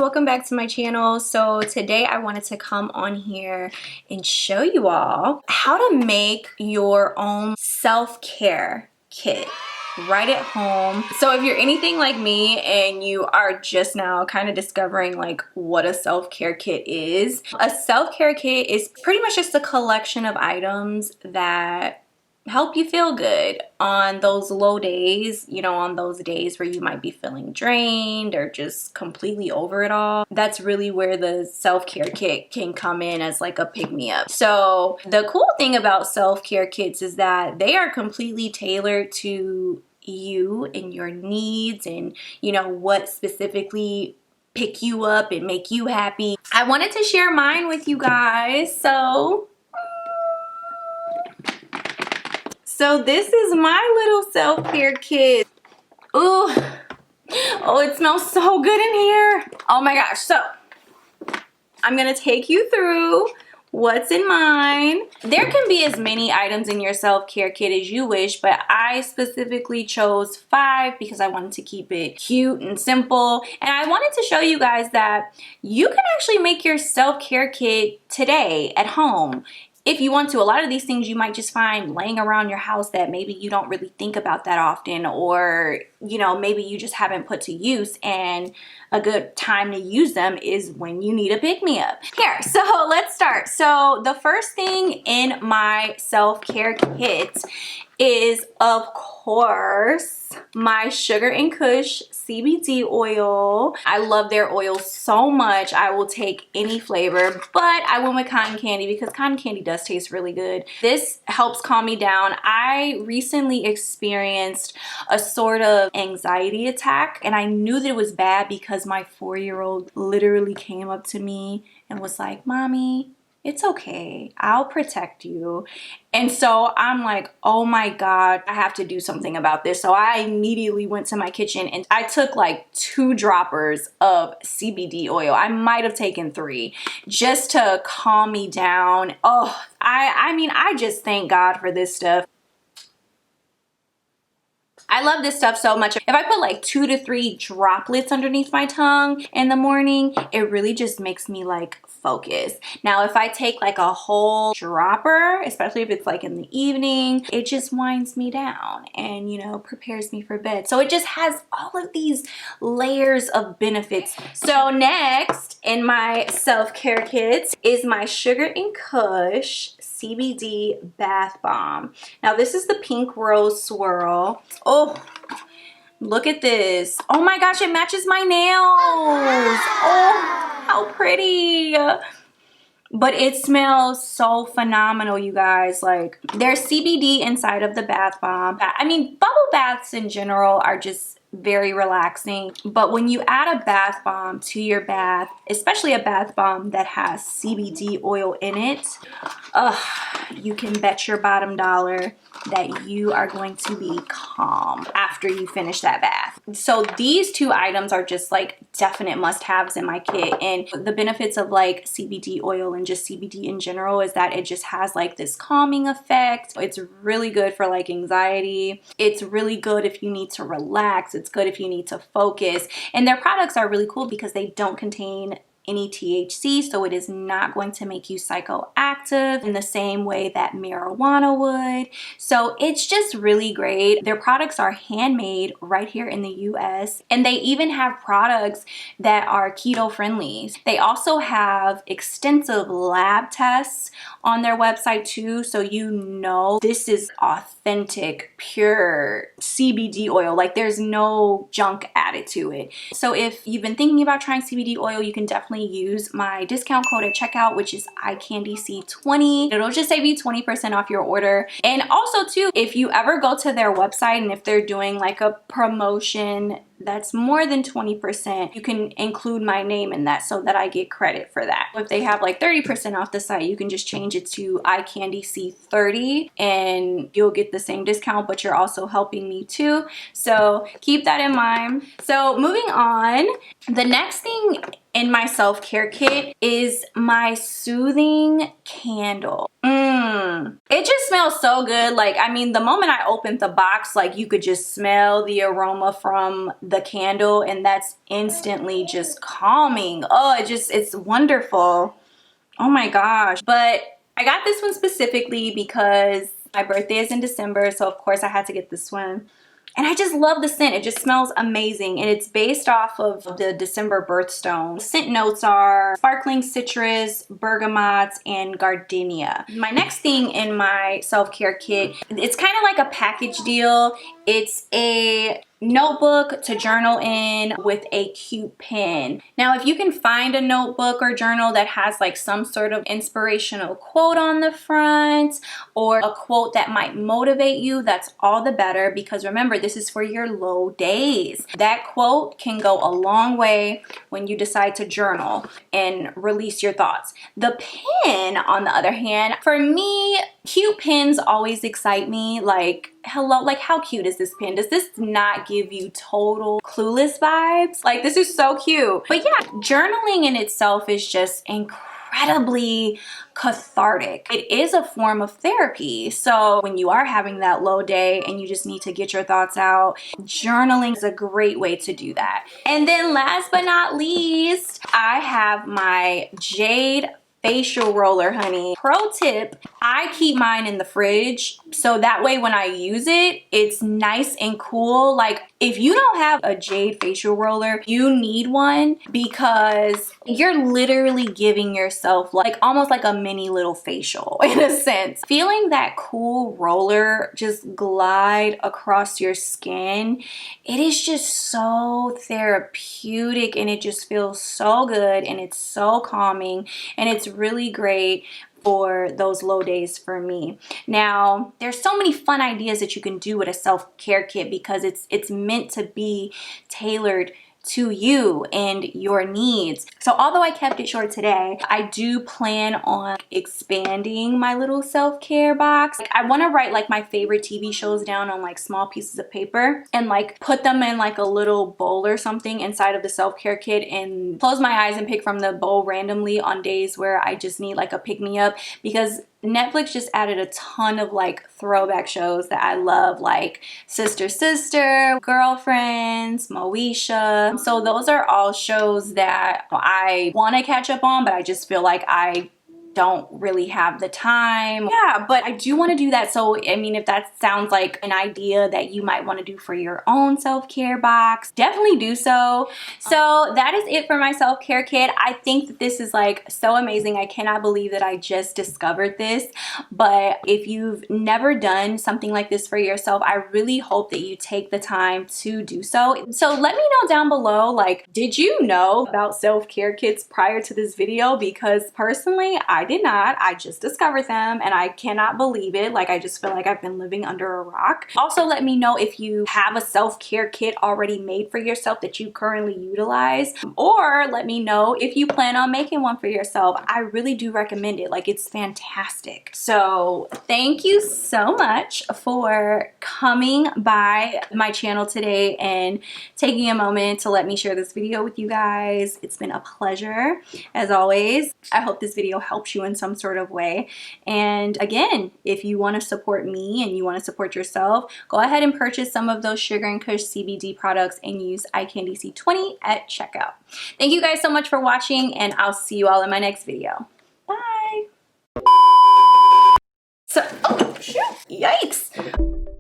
welcome back to my channel. So today I wanted to come on here and show you all how to make your own self-care kit right at home. So if you're anything like me and you are just now kind of discovering like what a self-care kit is, a self-care kit is pretty much just a collection of items that help you feel good on those low days, you know, on those days where you might be feeling drained or just completely over it all. That's really where the self-care kit can come in as like a pick-me-up. So the cool thing about self-care kits is that they are completely tailored to you and your needs and, you know, what specifically pick you up and make you happy. I wanted to share mine with you guys. So this is my little self-care kit. Ooh, oh, it smells so good in here. Oh my gosh. So I'm gonna take you through what's in mine. There can be as many items in your self-care kit as you wish, but I specifically chose 5 because I wanted to keep it cute and simple. And I wanted to show you guys that you can actually make your self-care kit today at home. If you want to. A lot of these things you might just find laying around your house that maybe you don't really think about that often, or, you know, maybe you just haven't put to use, and a good time to use them is when you need a pick-me-up. Here, so let's start. So the first thing in my self-care kit is, of course, my Sugar and Kush CBD oil. I love their oil so much. I will take any flavor, but I went with cotton candy because cotton candy does taste really good. This helps calm me down. I recently experienced a sort of anxiety attack, and I knew that it was bad because my 4-year-old literally came up to me and was like, "Mommy, it's okay, I'll protect you." And so I'm like, oh my God, I have to do something about this. So I immediately went to my kitchen and I took like 2 droppers of CBD oil. I might have taken 3 just to calm me down. Oh, I mean, I just thank God for this stuff. I love this stuff so much. If I put like 2 to 3 droplets underneath my tongue in the morning, it really just makes me like focus. Now, if I take like a whole dropper, especially if it's like in the evening, it just winds me down and, you know, prepares me for bed. So it just has all of these layers of benefits. So next in my self-care kit is my Sugar and Kush CBD bath bomb. Now this is the pink rose swirl. Oh, look at this. Oh my gosh, it matches my nails. Oh, how pretty. But it smells so phenomenal, you guys. Like, there's CBD inside of the bath bomb. I mean, bubble baths in general are just very relaxing, but when you add a bath bomb to your bath, especially a bath bomb that has CBD oil in it, you can bet your bottom dollar that you are going to be calm after you finish that bath. So these 2 items are just like definite must-haves in my kit. And the benefits of like CBD oil and just CBD in general is that it just has like this calming effect. It's really good for like anxiety. It's really good if you need to relax. It's good if you need to focus. And their products are really cool because they don't contain any THC, so it is not going to make you psychoactive in the same way that marijuana would. So it's just really great. Their products are handmade right here in the US, and they even have products that are keto friendly. They also have extensive lab tests on their website too, so you know this is authentic, pure CBD oil. Like, there's no junk added to it. So if you've been thinking about trying CBD oil, you can definitely use my discount code at checkout, which is Eyecandycandice20. It'll just save you 20% off your order. And also too, if you ever go to their website and if they're doing like a promotion that's more than 20%, you can include my name in that so that I get credit for that. If they have like 30% off the site, you can just change it to Eyecandyc30 and you'll get the same discount, but you're also helping me too. So keep that in mind. So moving on, the next thing in my self-care kit is my soothing candle. It just smells so good. Like, I mean, the moment I opened the box, like, you could just smell the aroma from the candle, and that's instantly just calming. Oh, it's wonderful. Oh my gosh. But I got this one specifically because my birthday is in December, so of course I had to get this one. And I just love the scent. It just smells amazing. And it's based off of the December birthstone. Scent notes are sparkling citrus, bergamot, and gardenia. My next thing in my self-care kit, it's kind of like a package deal. It's a notebook to journal in with a cute pen. Now, if you can find a notebook or journal that has like some sort of inspirational quote on the front or a quote that might motivate you, that's all the better, because remember, this is for your low days. That quote can go a long way when you decide to journal and release your thoughts. The pen, on the other hand, for me, cute pens always excite me. Like, hello, like, how cute is this pen? Does this not give you total clueless vibes? Like, this is so cute. But yeah, journaling in itself is just incredibly cathartic. It is a form of therapy. So when you are having that low day and you just need to get your thoughts out, journaling is a great way to do that. And then last but not least, I have my Jade facial roller, honey. Pro tip, I keep mine in the fridge so that way when I use it, it's nice and cool. Like, if you don't have a Jade facial roller, you need one, because you're literally giving yourself like almost like a mini little facial in a sense. Feeling that cool roller just glide across your skin, it is just so therapeutic, and it just feels so good, and it's so calming, and it's really great for those low days for me. Now, there's so many fun ideas that you can do with a self-care kit, because it's meant to be tailored to you and your needs. So although I kept it short today, I do plan on expanding my little self-care box. Like, I want to write like my favorite TV shows down on like small pieces of paper and like put them in like a little bowl or something inside of the self-care kit, and close my eyes and pick from the bowl randomly on days where I just need like a pick-me-up, because Netflix just added a ton of like throwback shows that I love, like Sister Sister, Girlfriends, Moesha. So those are all shows that I want to catch up on, but I just feel like I don't really have the time. Yeah, but I do want to do that. So I mean, if that sounds like an idea that you might want to do for your own self-care box, definitely do so. So that is it for my self-care kit. I think that this is like so amazing. I cannot believe that I just discovered this. But if you've never done something like this for yourself, I really hope that you take the time to do so. So let me know down below, like, did you know about self-care kits prior to this video? Because personally, I did not. I just discovered them and I cannot believe it. Like, I just feel like I've been living under a rock. Also, let me know if you have a self-care kit already made for yourself that you currently utilize, or let me know if you plan on making one for yourself. I really do recommend it. Like, it's fantastic. So thank you so much for coming by my channel today and taking a moment to let me share this video with you guys. It's been a pleasure as always. I hope this video helps you in some sort of way. And again, if you want to support me and you want to support yourself, go ahead and purchase some of those Sugar and Kush CBD products and use Eyecandycandice20 at checkout. Thank you guys so much for watching, and I'll see you all in my next video. Bye. So, oh, shoot, yikes.